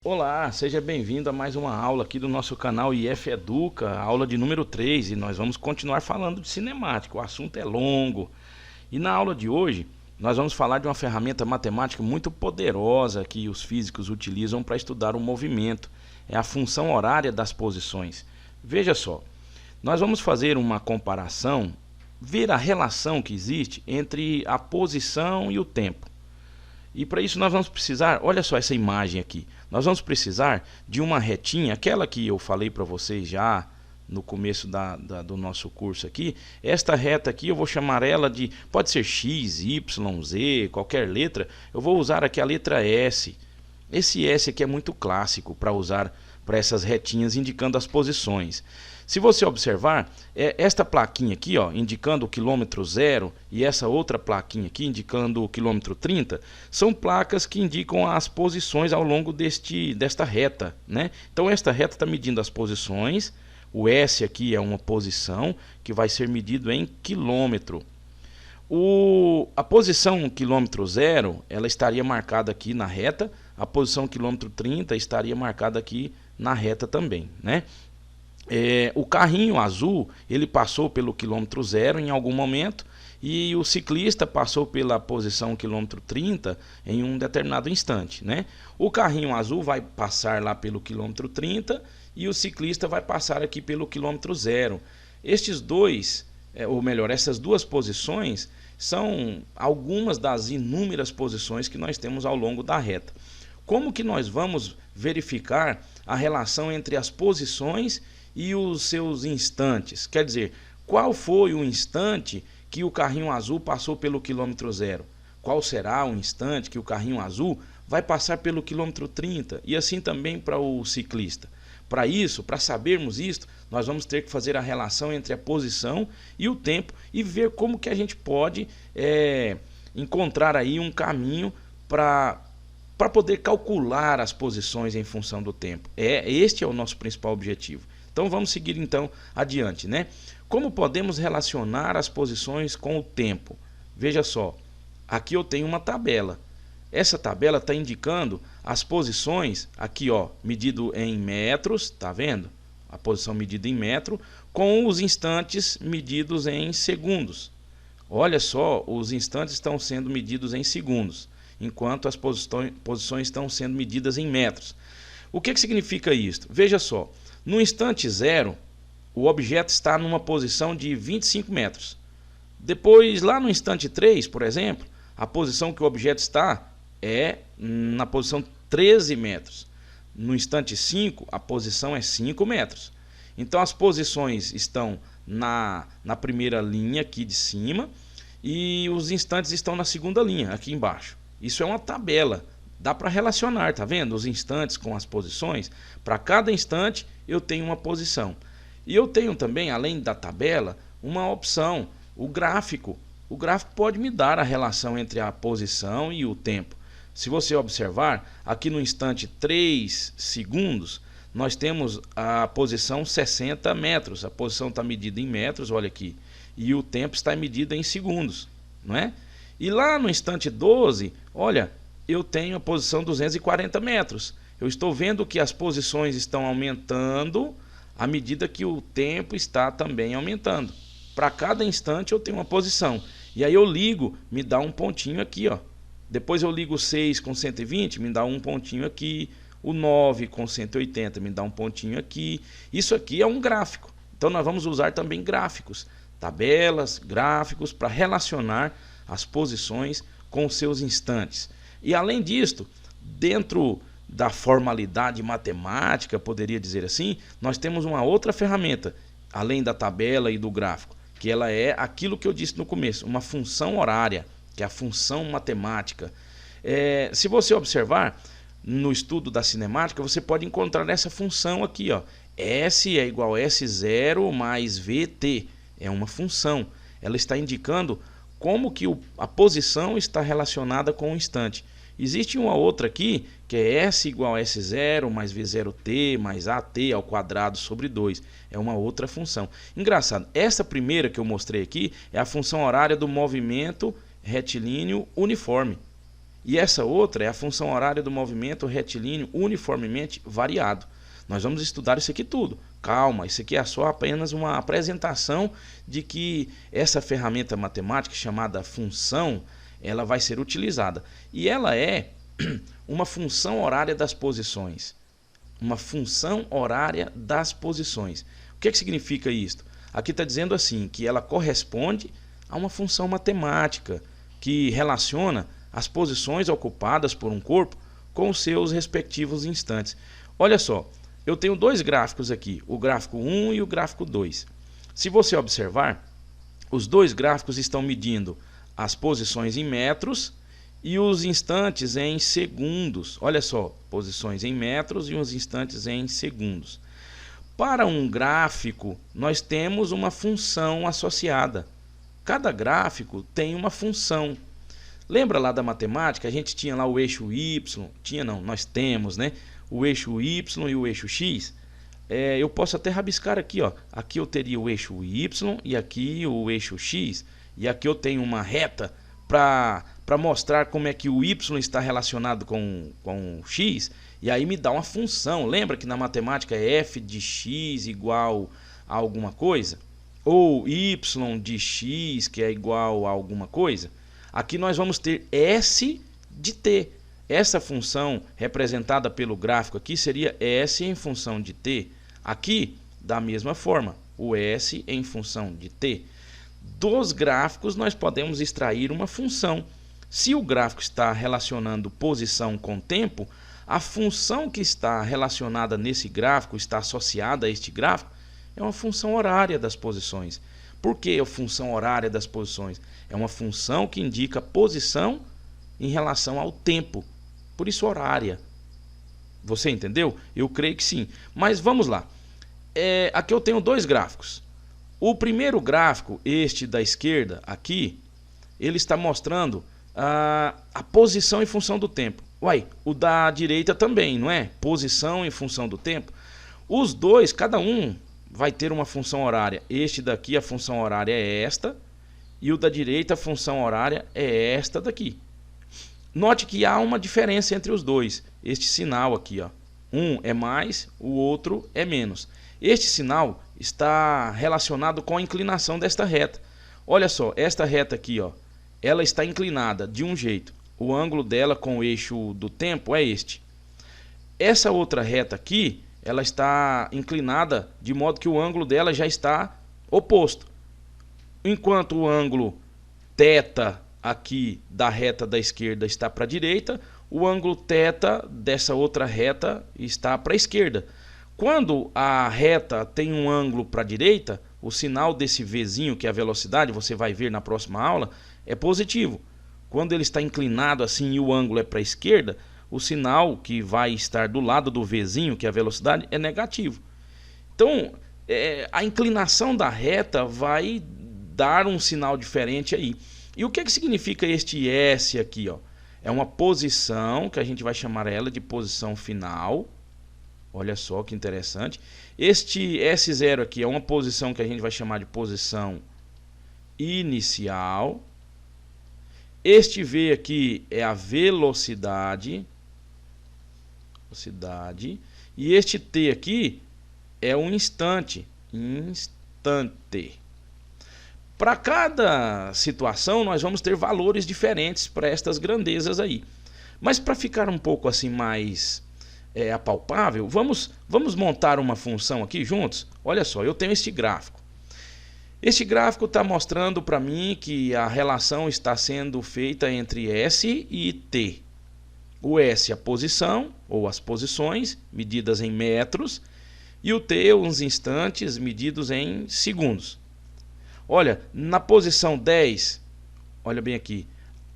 Olá, seja bem-vindo a mais uma aula aqui do nosso canal IF Educa, aula de número 3, e nós vamos continuar falando de cinemática. O assunto é longo. E na aula de hoje, nós vamos falar de uma ferramenta matemática muito poderosa que os físicos utilizam para estudar o movimento. É a função horária das posições. Veja só, nós vamos fazer uma comparação, ver a relação que existe entre a posição e o tempo. E para isso nós vamos precisar, olha só essa imagem aqui, nós vamos precisar de uma retinha, aquela que eu falei para vocês já no começo do nosso curso aqui. Esta reta aqui eu vou chamar ela de, pode ser X, Y, Z, qualquer letra, eu vou usar aqui a letra S. Esse S aqui é muito clássico para usar para essas retinhas indicando as posições. Se você observar, esta plaquinha aqui, ó, indicando o quilômetro 0, e essa outra plaquinha aqui indicando o quilômetro 30, são placas que indicam as posições ao longo desta reta, né? Então esta reta está medindo as posições, o S aqui é uma posição que vai ser medido em quilômetro. A posição quilômetro 0, ela estaria marcada aqui na reta, a posição quilômetro 30 estaria marcada aqui na reta também, né? O carrinho azul, ele passou pelo quilômetro 0 em algum momento, e o ciclista passou pela posição quilômetro 30 em um determinado instante, né? O carrinho azul vai passar lá pelo quilômetro 30 e o ciclista vai passar aqui pelo quilômetro 0. Estes dois, ou melhor, essas duas posições são algumas das inúmeras posições que nós temos ao longo da reta. Como que nós vamos verificar a relação entre as posições e os seus instantes? Quer dizer, qual foi o instante que o carrinho azul passou pelo quilômetro 0? Qual será o instante que o carrinho azul vai passar pelo quilômetro 30? E assim também para o ciclista. Para isso, para sabermos isso, nós vamos ter que fazer a relação entre a posição e o tempo e ver como que a gente pode encontrar aí um caminho para poder calcular as posições em função do tempo. Este é o nosso principal objetivo. Então vamos seguir então adiante, né? Como podemos relacionar as posições com o tempo? Veja só, aqui eu tenho uma tabela. Essa tabela está indicando as posições, aqui ó, medido em metros, tá vendo? A posição medida em metro, com os instantes medidos em segundos. Olha só, os instantes estão sendo medidos em segundos, enquanto as posições estão sendo medidas em metros. O que significa isso? Veja só, no instante 0, o objeto está numa posição de 25 metros. Depois, lá no instante 3, por exemplo, a posição que o objeto está é na posição 13 metros. No instante 5, a posição é 5 metros. Então, as posições estão na primeira linha aqui de cima e os instantes estão na segunda linha, aqui embaixo. Isso é uma tabela. Dá para relacionar, tá vendo? Os instantes com as posições. Para cada instante eu tenho uma posição. E eu tenho também, além da tabela, uma opção, o gráfico. O gráfico pode me dar a relação entre a posição e o tempo. Se você observar, aqui no instante 3 segundos, nós temos a posição 60 metros. A posição está medida em metros, olha aqui. E o tempo está medido em segundos, não é? E lá no instante 12, olha, eu tenho a posição 240 metros. Eu estou vendo que as posições estão aumentando à medida que o tempo está também aumentando. Para cada instante eu tenho uma posição. E aí eu ligo, me dá um pontinho aqui, ó. Depois eu ligo o 6 com 120, me dá um pontinho aqui. O 9 com 180 me dá um pontinho aqui. Isso aqui é um gráfico. Então nós vamos usar também gráficos, tabelas, gráficos para relacionar as posições com os seus instantes. E além disto, dentro da formalidade matemática, poderia dizer assim, nós temos uma outra ferramenta, além da tabela e do gráfico, que ela é aquilo que eu disse no começo, uma função horária, que é a função matemática. Se você observar, no estudo da cinemática, você pode encontrar essa função aqui, ó, S é igual a S0 mais VT, é uma função, ela está indicando como que a posição está relacionada com o instante. Existe uma outra aqui, que é S igual a S0 mais V0t mais AT ao quadrado sobre 2. É uma outra função. Engraçado, essa primeira que eu mostrei aqui é a função horária do movimento retilíneo uniforme. E essa outra é a função horária do movimento retilíneo uniformemente variado. Nós vamos estudar isso aqui tudo. Calma, isso aqui é só apenas uma apresentação de que essa ferramenta matemática chamada função, ela vai ser utilizada. E ela é uma função horária das posições. Uma função horária das posições. O que significa isso? Aqui está dizendo assim, que ela corresponde a uma função matemática que relaciona as posições ocupadas por um corpo com os seus respectivos instantes. Olha só, eu tenho dois gráficos aqui, o gráfico 1 e o gráfico 2. Se você observar, os dois gráficos estão medindo as posições em metros e os instantes em segundos. Olha só, posições em metros e os instantes em segundos. Para um gráfico, nós temos uma função associada. Cada gráfico tem uma função. Lembra lá da matemática? A gente tinha lá o eixo Y, nós temos, né? O eixo Y e o eixo X. Eu posso até rabiscar aqui, ó. Aqui eu teria o eixo Y e aqui o eixo X. E aqui eu tenho uma reta para mostrar como é que o Y está relacionado com o X. E aí me dá uma função. Lembra que na matemática é f de x igual a alguma coisa? Ou y de x que é igual a alguma coisa? Aqui nós vamos ter S de t. Essa função representada pelo gráfico aqui seria S em função de t. Aqui, da mesma forma, o S em função de t. Dos gráficos nós podemos extrair uma função. Se o gráfico está relacionando posição com tempo, a função que está relacionada nesse gráfico, está associada a este gráfico, é uma função horária das posições. Por que a função horária das posições? É uma função que indica posição em relação ao tempo. Por isso horária. Você entendeu? Eu creio que sim. Mas vamos lá. Aqui eu tenho dois gráficos. O primeiro gráfico, este da esquerda, aqui, ele está mostrando a posição em função do tempo. Uai, o da direita também, não é? Posição em função do tempo. Os dois, cada um vai ter uma função horária. Este daqui, a função horária é esta, e o da direita, a função horária é esta daqui. Note que há uma diferença entre os dois. Este sinal aqui, ó, um é mais, o outro é menos. Este sinal está relacionado com a inclinação desta reta. Olha só, esta reta aqui, ó, ela está inclinada de um jeito. O ângulo dela com o eixo do tempo é este. Essa outra reta aqui, ela está inclinada de modo que o ângulo dela já está oposto. Enquanto o ângulo θ aqui da reta da esquerda está para a direita, o ângulo θ dessa outra reta está para a esquerda. Quando a reta tem um ângulo para a direita, o sinal desse Vzinho, que é a velocidade, você vai ver na próxima aula, é positivo. Quando ele está inclinado assim e o ângulo é para a esquerda, o sinal que vai estar do lado do Vzinho, que é a velocidade, é negativo. Então, a inclinação da reta vai dar um sinal diferente aí. E o que significa este S aqui, ó? É uma posição que a gente vai chamar ela de posição final. Olha só que interessante. Este S0 aqui é uma posição que a gente vai chamar de posição inicial. Este V aqui é a velocidade. E este T aqui é um instante. Para cada situação nós vamos ter valores diferentes para estas grandezas aí. Mas para ficar um pouco assim mais apalpável, vamos montar uma função aqui juntos. Olha só, eu tenho este gráfico. Este gráfico está mostrando para mim que a relação está sendo feita entre S e T. O S, a posição, ou as posições, medidas em metros, e o T, os instantes, medidos em segundos. Olha, na posição 10, olha bem aqui,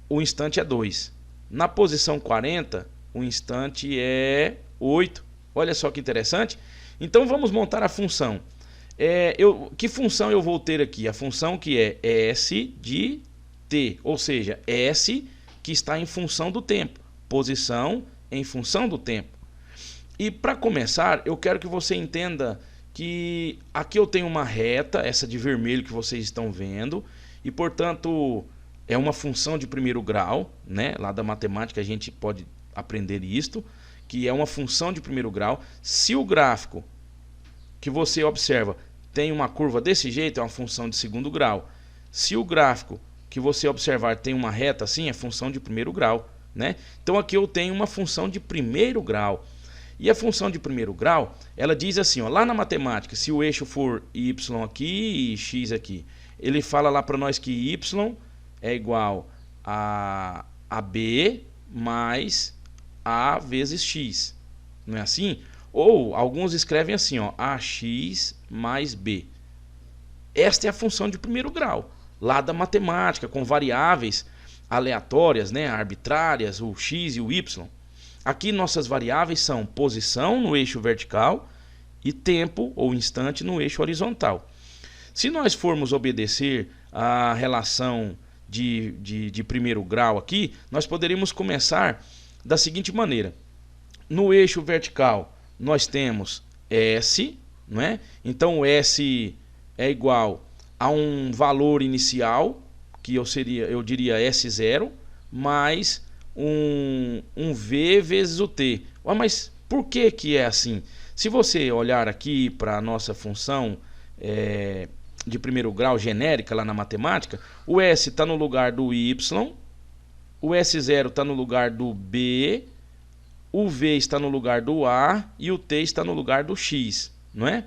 o instante é 2. Na posição 40, o instante é 8. Olha só que interessante. Então vamos montar a função. Que função eu vou ter aqui? A função que é S de T, ou seja, S que está em função do tempo. Posição em função do tempo. E para começar, eu quero que você entenda que aqui eu tenho uma reta, essa de vermelho que vocês estão vendo, e portanto é uma função de primeiro grau, né? Lá da matemática a gente pode aprender isto, que é uma função de primeiro grau. Se o gráfico que você observa tem uma curva desse jeito, é uma função de segundo grau. Se o gráfico que você observar tem uma reta assim, é função de primeiro grau, né? Então aqui eu tenho uma função de primeiro grau. E a função de primeiro grau, ela diz assim, ó, lá na matemática, se o eixo for y aqui e x aqui, ele fala lá para nós que y é igual a b mais a vezes x. Não é assim? Ou alguns escrevem assim, ó, ax mais b. Esta é a função de primeiro grau, lá da matemática, com variáveis aleatórias, né, arbitrárias, o x e o y. Aqui nossas variáveis são posição no eixo vertical e tempo ou instante no eixo horizontal. Se nós formos obedecer a relação de primeiro grau aqui, nós poderíamos começar da seguinte maneira. No eixo vertical nós temos S, não é? Então o S é igual a um valor inicial, que eu diria S0, mais um V vezes o T. Mas por que que é assim? Se você olhar aqui para a nossa função de primeiro grau genérica lá na matemática, o S está no lugar do Y, o S0 está no lugar do B, o V está no lugar do A e o T está no lugar do X, não é?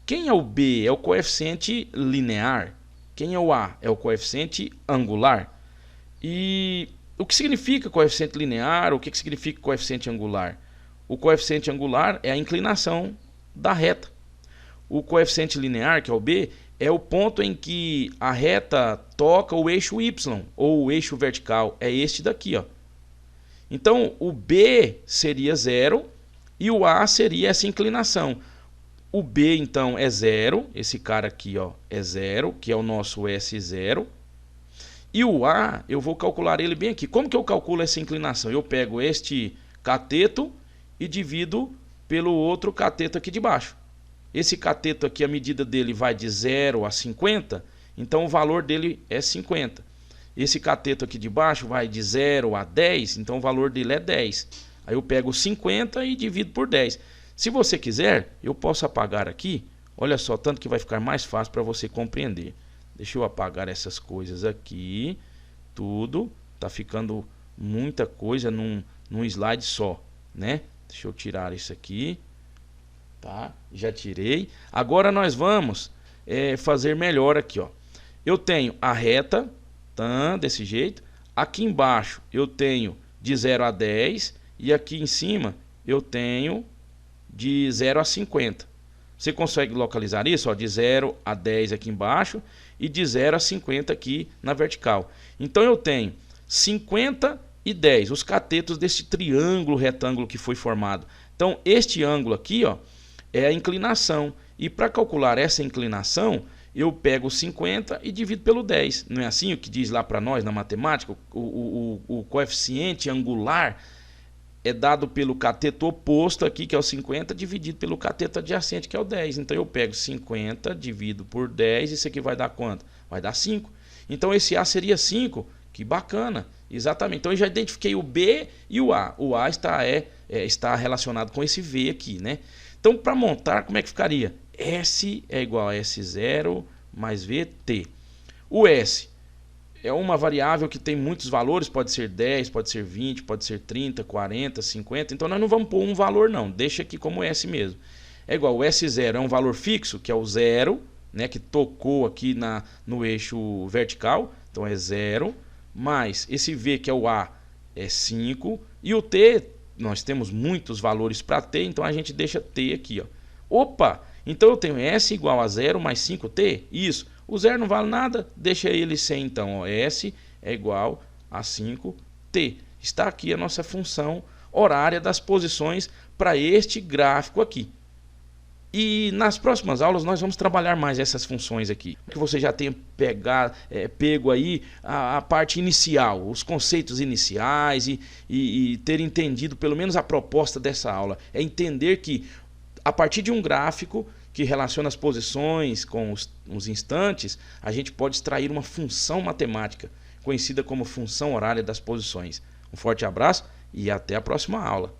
Quem é o B? É o coeficiente linear. Quem é o A? É o coeficiente angular. E o que significa coeficiente linear? O que significa coeficiente angular? O coeficiente angular é a inclinação da reta. O coeficiente linear, que é o B, é o ponto em que a reta toca o eixo Y, ou o eixo vertical. É este daqui, ó. Então, o B seria 0 e o A seria essa inclinação. O B, então, é 0. Esse cara aqui, ó, é 0, que é o nosso S0. E o A, eu vou calcular ele bem aqui. Como que eu calculo essa inclinação? Eu pego este cateto e divido pelo outro cateto aqui de baixo. Esse cateto aqui, a medida dele vai de 0 a 50, então o valor dele é 50. Esse cateto aqui de baixo vai de 0 a 10, então o valor dele é 10. Aí eu pego 50 e divido por 10. Se você quiser, eu posso apagar aqui. Olha só, tanto que vai ficar mais fácil para você compreender. Deixa eu apagar essas coisas aqui. Tudo. Tá ficando muita coisa num slide só, né? Deixa eu tirar isso aqui. Tá? Já tirei. Agora nós vamos fazer melhor aqui, ó. Eu tenho a reta, tá? Desse jeito. Aqui embaixo eu tenho de 0 a 10. E aqui em cima eu tenho de 0 a 50. Você consegue localizar isso? Ó, de 0 a 10 aqui embaixo e de 0 a 50 aqui na vertical. Então eu tenho 50 e 10, os catetos desse triângulo retângulo que foi formado. Então este ângulo aqui, ó, é a inclinação. E para calcular essa inclinação, eu pego 50 e divido pelo 10. Não é assim o que diz lá para nós na matemática? O coeficiente angular é dado pelo cateto oposto aqui, que é o 50, dividido pelo cateto adjacente, que é o 10. Então eu pego 50, divido por 10, isso aqui vai dar quanto? Vai dar 5. Então esse A seria 5. Que bacana. Exatamente. Então eu já identifiquei o B e o A. O A está relacionado com esse V aqui, né? Então para montar, como é que ficaria? S é igual a S0 mais VT. O S é uma variável que tem muitos valores, pode ser 10, pode ser 20, pode ser 30, 40, 50. Então nós não vamos pôr um valor não, deixa aqui como S mesmo. É igual, o S0 é um valor fixo, que é o 0, né, que tocou aqui no eixo vertical, então é 0, mais esse V que é o A é 5, e o T, nós temos muitos valores para T, então a gente deixa T aqui, ó. Opa, então eu tenho S igual a 0 mais 5T, isso. O 0 não vale nada, deixa ele sem então, ó, S é igual a 5T. Está aqui a nossa função horária das posições para este gráfico aqui. E nas próximas aulas nós vamos trabalhar mais essas funções aqui. Que você já tenha pego aí a parte inicial, os conceitos iniciais e ter entendido pelo menos a proposta dessa aula. É entender que a partir de um gráfico que relaciona as posições com os instantes, a gente pode extrair uma função matemática. conhecida como função horária das posições. Um forte abraço e até a próxima aula.